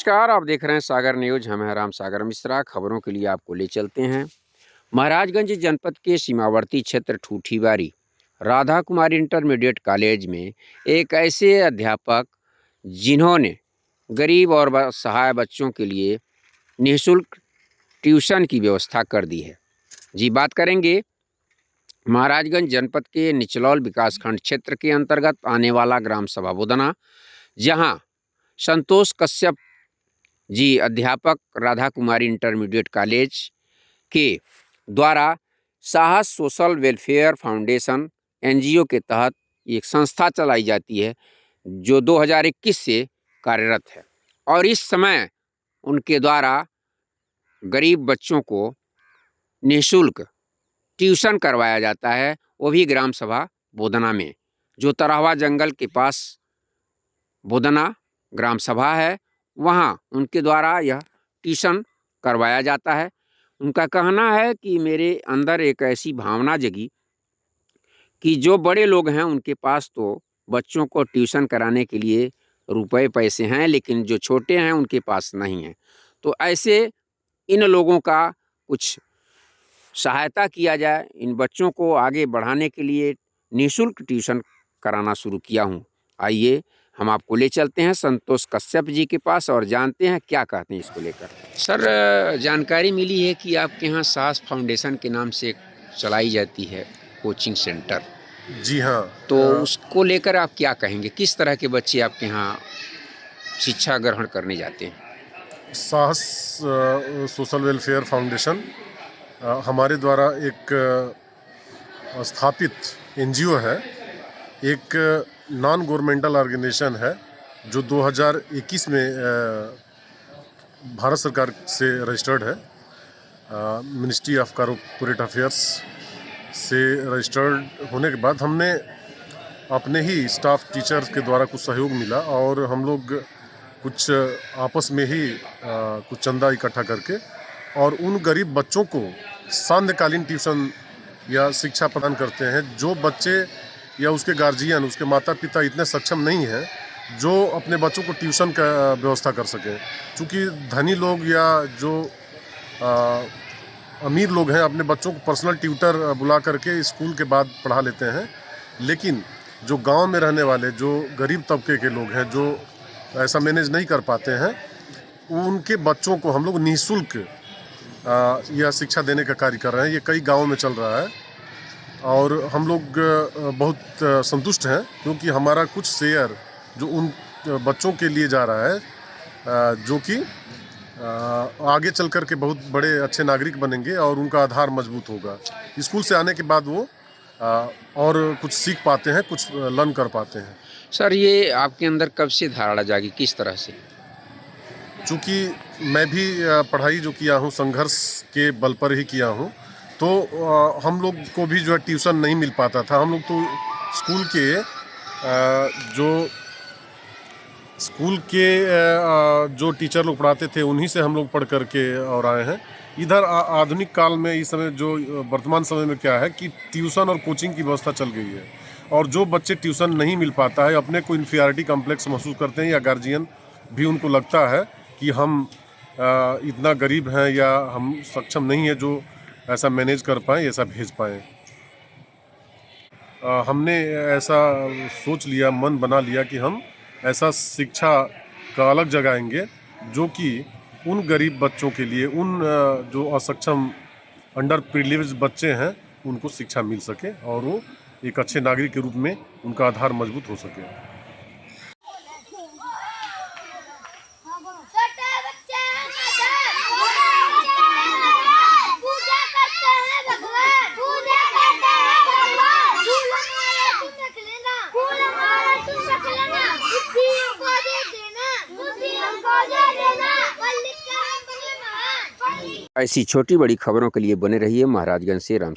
नमस्कार, आप देख रहे हैं सागर न्यूज़। हम हैं राम सागर मिश्रा। खबरों के लिए आपको ले चलते हैं महाराजगंज जनपद के सीमावर्ती क्षेत्र ठूठीवारी राधा कुमारी इंटरमीडिएट कॉलेज में एक ऐसे अध्यापक जिन्होंने गरीब और असहाय बच्चों के लिए निःशुल्क ट्यूशन की व्यवस्था कर दी है। जी, बात करेंगे महाराजगंज जनपद के निचलौल विकासखंड क्षेत्र के अंतर्गत आने वाला ग्राम सभा बुदना, जहां संतोष कश्यप जी अध्यापक राधा कुमारी इंटरमीडिएट कॉलेज के द्वारा साहस सोशल वेलफेयर फाउंडेशन एनजीओ के तहत एक संस्था चलाई जाती है जो 2021 से कार्यरत है और इस समय उनके द्वारा गरीब बच्चों को निःशुल्क ट्यूशन करवाया जाता है, वो भी ग्राम सभा बुदना में, जो तरहवा जंगल के पास बुदना ग्राम सभा है, वहाँ उनके द्वारा यह ट्यूशन करवाया जाता है। उनका कहना है कि मेरे अंदर एक ऐसी भावना जगी कि जो बड़े लोग हैं उनके पास तो बच्चों को ट्यूशन कराने के लिए रुपए पैसे हैं, लेकिन जो छोटे हैं उनके पास नहीं है। तो ऐसे इन लोगों का कुछ सहायता किया जाए, इन बच्चों को आगे बढ़ाने के लिए निःशुल्क ट्यूशन कराना शुरू किया हूँ। आइए हम आपको ले चलते हैं संतोष कश्यप जी के पास और जानते हैं क्या कहते हैं इसको लेकर। सर, जानकारी मिली है कि आपके यहाँ सास फाउंडेशन के नाम से चलाई जाती है कोचिंग सेंटर। जी हाँ। तो उसको लेकर आप क्या कहेंगे? किस तरह के बच्चे आपके यहाँ शिक्षा ग्रहण करने जाते हैं? साहस सोशल वेलफेयर फाउंडेशन हमारे द्वारा एक स्थापित एनजीओ है, एक नॉन गवर्नमेंटल ऑर्गेनाइजेशन है जो 2021 में भारत सरकार से रजिस्टर्ड है। मिनिस्ट्री ऑफ कॉर्पोरेट अफेयर्स से रजिस्टर्ड होने के बाद हमने अपने ही स्टाफ टीचर्स के द्वारा कुछ सहयोग मिला और हम लोग कुछ आपस में ही कुछ चंदा इकट्ठा करके और उन गरीब बच्चों को सांध्यकालीन ट्यूशन या शिक्षा प्रदान करते हैं। जो बच्चे या उसके गार्जियन, उसके माता पिता इतने सक्षम नहीं हैं जो अपने बच्चों को ट्यूशन का व्यवस्था कर सकें, क्योंकि धनी लोग या जो अमीर लोग हैं अपने बच्चों को पर्सनल ट्यूटर बुला करके स्कूल के बाद पढ़ा लेते हैं, लेकिन जो गांव में रहने वाले जो गरीब तबके के लोग हैं जो ऐसा मैनेज नहीं कर पाते हैं, उनके बच्चों को हम लोग निःशुल्क यह शिक्षा देने का कार्य कर रहे हैं। ये कई गांवों में चल रहा है और हम लोग बहुत संतुष्ट हैं, क्योंकि हमारा कुछ शेयर जो उन बच्चों के लिए जा रहा है, जो कि आगे चल कर के बहुत बड़े अच्छे नागरिक बनेंगे और उनका आधार मजबूत होगा। स्कूल से आने के बाद वो और कुछ सीख पाते हैं, कुछ लर्न कर पाते हैं। सर, ये आपके अंदर कब से धारणा जागी, किस तरह से? चूँकि मैं भी पढ़ाई जो किया हूँ संघर्ष के बल पर ही किया हूँ, तो हम लोग को भी जो है ट्यूशन नहीं मिल पाता था। हम लोग तो स्कूल के जो टीचर लोग पढ़ाते थे उन्हीं से हम लोग पढ़ करके और आए हैं। इधर आधुनिक काल में इस समय जो वर्तमान समय में क्या है कि ट्यूशन और कोचिंग की व्यवस्था चल गई है और जो बच्चे ट्यूशन नहीं मिल पाता है, अपने को इन्फीरियरिटी कॉम्प्लेक्स महसूस करते हैं या गार्जियन भी उनको लगता है कि हम इतना गरीब हैं या हम सक्षम नहीं है जो ऐसा मैनेज कर पाएँ, ऐसा भेज पाएँ। हमने ऐसा सोच लिया, मन बना लिया कि हम ऐसा शिक्षा का अलग जगाएंगे जो कि उन गरीब बच्चों के लिए, उन जो असक्षम अंडर प्रिविलेज्ड बच्चे हैं, उनको शिक्षा मिल सके और वो एक अच्छे नागरिक के रूप में उनका आधार मजबूत हो सके। ऐसी छोटी बड़ी खबरों के लिए बने रहिए महाराजगंज से राम।